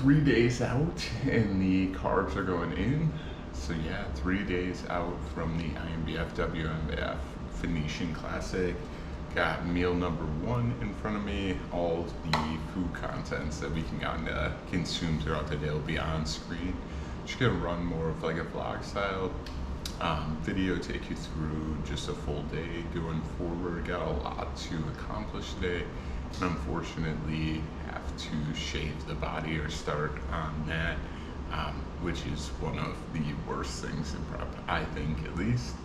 3 days out and the carbs are going in. So yeah, 3 days out from the IMBF WMBF Phoenician Classic. Got meal number one in front of me. All the food contents that we can consume throughout the day will be on screen. Just gonna run more of like a vlog style video, take you through just a full day going forward. Got a lot to accomplish today, and unfortunately have to shave the body or start on that, which is one of the worst things in prep, I think, at least.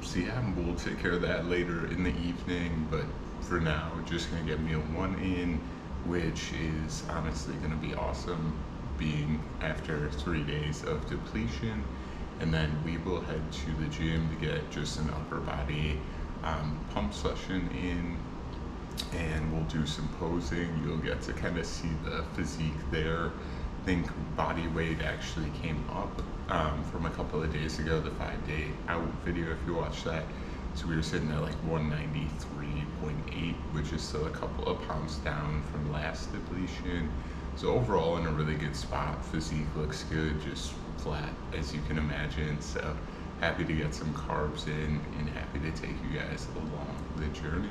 So yeah, we'll take care of that later in the evening, but for now, just gonna get meal one in, which is honestly gonna be awesome, being after 3 days of depletion. And then we will head to the gym to get just an upper body pump session in, and we'll do some posing. You'll get to kind of see the physique there. I think body weight actually came up from a couple of days ago, the 5-day out video, if you watch that. So we were sitting at like 193.8, which is still a couple of pounds down from last depletion. So overall in a really good spot. Physique looks good, just flat as you can imagine. So happy to get some carbs in and happy to take you guys along the journey.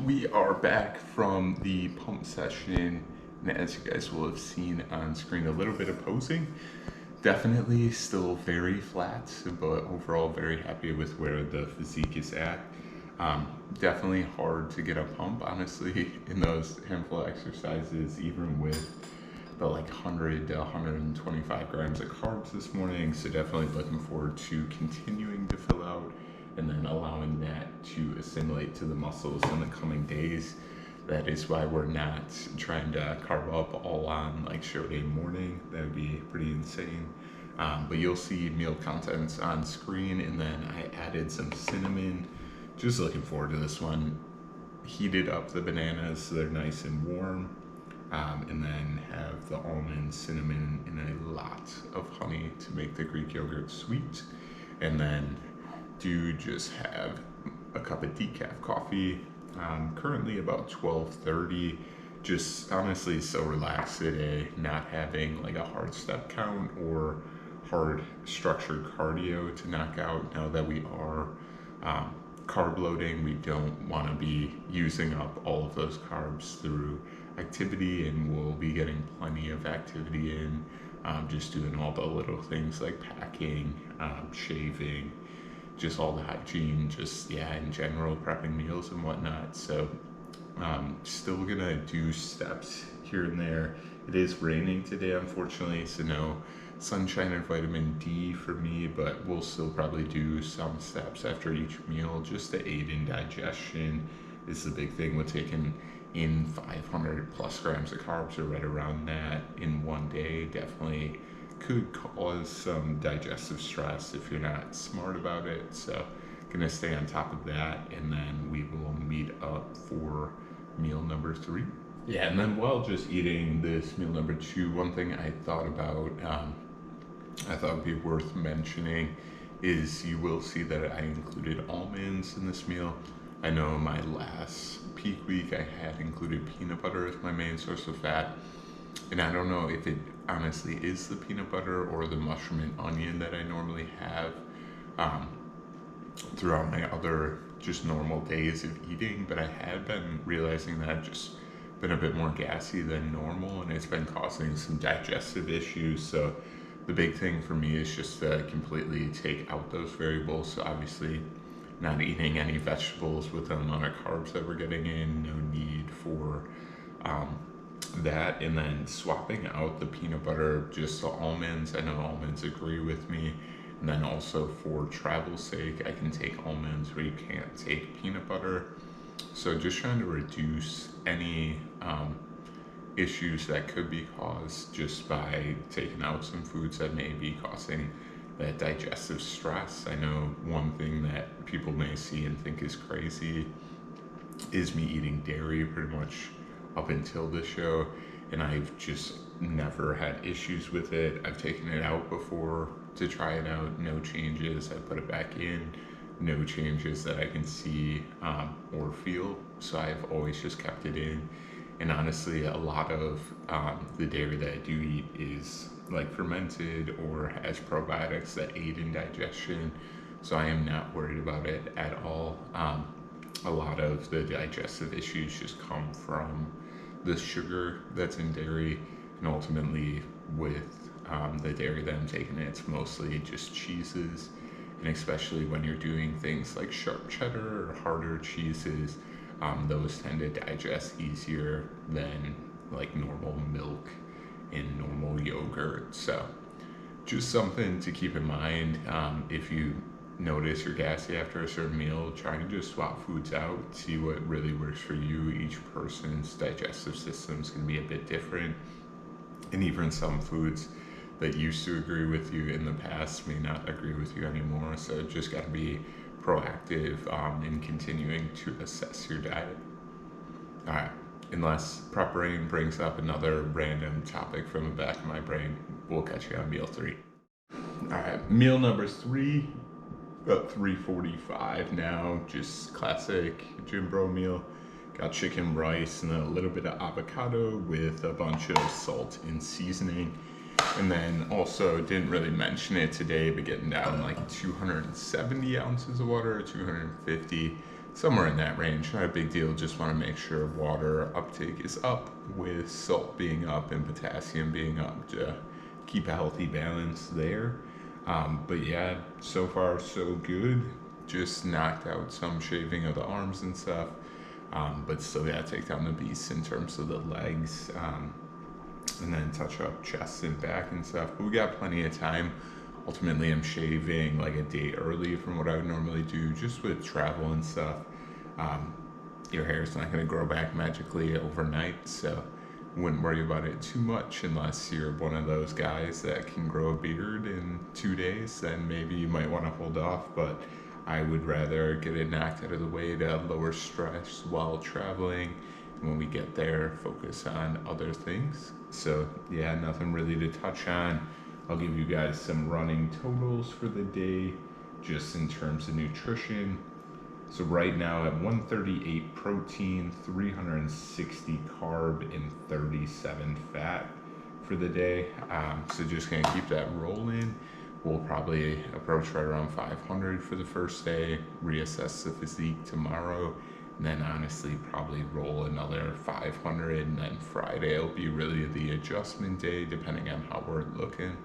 We are back from the pump session, and as you guys will have seen on screen, a little bit of posing. Definitely still very flat, but overall very happy with where the physique is at. Definitely hard to get a pump, honestly, in those handful of exercises, even with the like 100 to 125 grams of carbs this morning. So definitely looking forward to continuing to fill out and then allowing that to assimilate to the muscles in the coming days. That is why we're not trying to carb up all on like show day morning. That would be pretty insane. But you'll see meal contents on screen, and then I added some cinnamon. Just looking forward to this one. Heated up the bananas so they're nice and warm. And then have the almond, cinnamon, and a lot of honey to make the Greek yogurt sweet. And then do just have a cup of decaf coffee. Currently about 12:30. Just honestly so relaxed today, not having like a hard step count or hard structured cardio to knock out. Now that we are carb loading, we don't want to be using up all of those carbs through activity, and we'll be getting plenty of activity in, just doing all the little things like packing, shaving, just all the hygiene, just yeah, in general, prepping meals and whatnot. So still gonna do steps here and there. It is raining today, unfortunately, so no sunshine and vitamin D for me, but we'll still probably do some steps after each meal just to aid in digestion. Is the big thing with taking in 500 plus grams of carbs or right around that in one day. Definitely could cause some digestive stress if you're not smart about it. So gonna stay on top of that, and then we will meet up for meal number 3. Yeah, and then while just eating this meal number 2, one thing I thought about, I thought would be worth mentioning is you will see that I included almonds in this meal. I know my last peak week I had included peanut butter as my main source of fat, and I don't know if it honestly is the peanut butter or the mushroom and onion that I normally have throughout my other just normal days of eating, but I had been realizing that I've just been a bit more gassy than normal, and it's been causing some digestive issues. So the big thing for me is just to completely take out those variables. So obviously not eating any vegetables with the amount of carbs that we're getting in, no need for that, and then swapping out the peanut butter just to almonds. I know almonds agree with me. And then also for travel's sake, I can take almonds where you can't take peanut butter. So just trying to reduce any issues that could be caused just by taking out some foods that may be causing that digestive stress. I know one thing that people may see and think is crazy is me eating dairy pretty much up until this show, and I've just never had issues with it. I've taken it out before to try it out, no changes. I put it back in, no changes that I can see or feel. So I've always just kept it in. And honestly, a lot of the dairy that I do eat is like fermented or has probiotics that aid in digestion. So I am not worried about it at all. A lot of the digestive issues just come from the sugar that's in dairy, and ultimately with the dairy that I'm taking, it's mostly just cheeses, and especially when you're doing things like sharp cheddar or harder cheeses, those tend to digest easier than like normal milk and normal yogurt. So just something to keep in mind. If you notice you're gassy after a certain meal, try to just swap foods out, see what really works for you. Each person's digestive systems can be a bit different, and even some foods that used to agree with you in the past may not agree with you anymore. So just got to be proactive in continuing to assess your diet. All right, unless Prep Brain brings up another random topic from the back of my brain, we'll catch you on meal 3. All right, meal number 3, about 3:45 now, just classic gym bro meal. Got chicken, rice, and a little bit of avocado with a bunch of salt and seasoning. And then also, didn't really mention it today, but getting down like 270 ounces of water, 250, somewhere in that range. Not a big deal, just want to make sure water uptake is up with salt being up and potassium being up to keep a healthy balance there. But yeah, so far so good. Just knocked out some shaving of the arms and stuff, but still gotta take down the beast in terms of the legs, and then touch up chest and back and stuff. But we got plenty of time. Ultimately, I'm shaving like a day early from what I would normally do, just with travel and stuff. Your hair's not gonna grow back magically overnight, so wouldn't worry about it too much unless you're one of those guys that can grow a beard in 2 days. Then maybe you might want to hold off, but I would rather get it knocked out of the way to lower stress while traveling. And when we get there, focus on other things. So yeah, nothing really to touch on. I'll give you guys some running totals for the day, just in terms of nutrition. So right now at 138 protein, 360 carb, and 37 fat for the day. So just gonna keep that rolling. We'll probably approach right around 500 for the first day, reassess the physique tomorrow, And then honestly, probably roll another 500, and then Friday will be really the adjustment day, depending on how we're looking.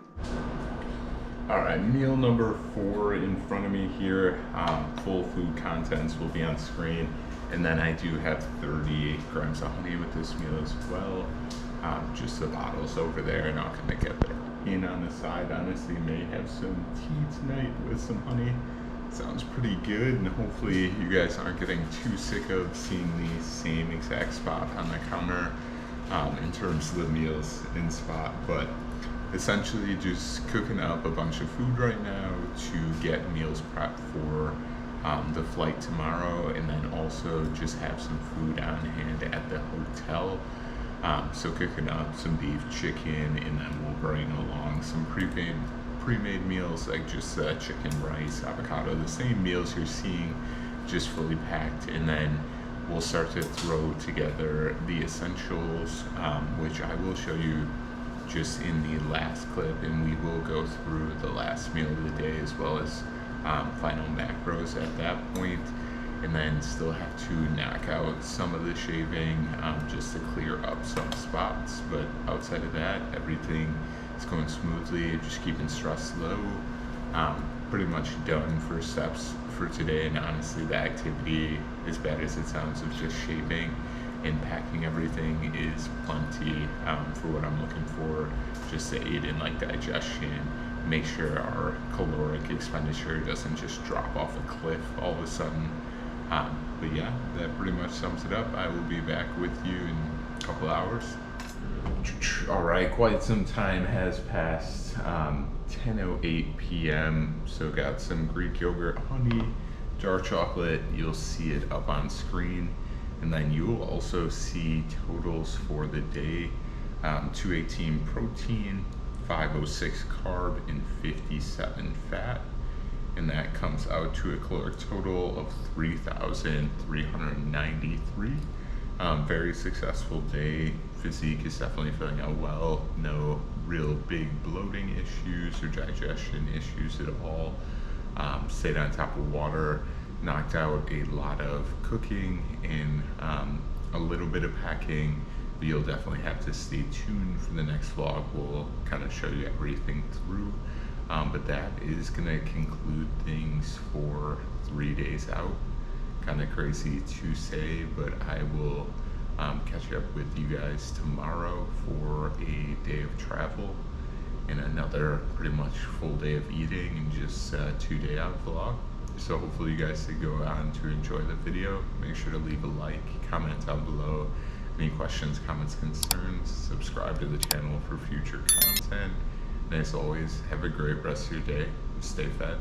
All right, meal number 4 in front of me here. Full food contents will be on screen. And then I do have 38 grams of honey with this meal as well. Just the bottles over there, and I'll kind of get that in on the side. Honestly, may have some tea tonight with some honey. Sounds pretty good, and hopefully you guys aren't getting too sick of seeing the same exact spot on the counter in terms of the meals in spot. But essentially just cooking up a bunch of food right now to get meals prepped for the flight tomorrow, and then also just have some food on hand at the hotel. So cooking up some beef, chicken, and then we'll bring along some pre-made meals like just chicken, rice, avocado, the same meals you're seeing, just fully packed. And then we'll start to throw together the essentials, which I will show you just in the last clip, and we will go through the last meal of the day as well as final macros at that point, and then still have to knock out some of the shaving just to clear up some spots. But outside of that, everything is going smoothly, just keeping stress low. Pretty much done for steps for today, and honestly the activity, as bad as it sounds, of just shaving and packing everything is plenty for what I'm looking for, just to aid in like digestion, make sure our caloric expenditure doesn't just drop off a cliff all of a sudden. But yeah, that pretty much sums it up. I will be back with you in a couple hours. All right, quite some time has passed. 10:08 p.m. So got some Greek yogurt, honey, dark chocolate. You'll see it up on screen. And then you will also see totals for the day. 218 protein, 506 carb, and 57 fat. And that comes out to a caloric total of 3,393. Very successful day. Physique is definitely filling out well. No real big bloating issues or digestion issues at all. Stayed on top of water. Knocked out a lot of cooking and a little bit of packing, but you'll definitely have to stay tuned for the next vlog. We'll kind of show you everything through, but that is gonna conclude things for 3 days out. Kind of crazy to say, but I will catch up with you guys tomorrow for a day of travel and another pretty much full day of eating and just 2 day out vlog. So hopefully you guys did go on to enjoy the video. Make sure to leave a like, comment down below. Any questions, comments, concerns, subscribe to the channel for future content. And as always, have a great rest of your day. Stay fed.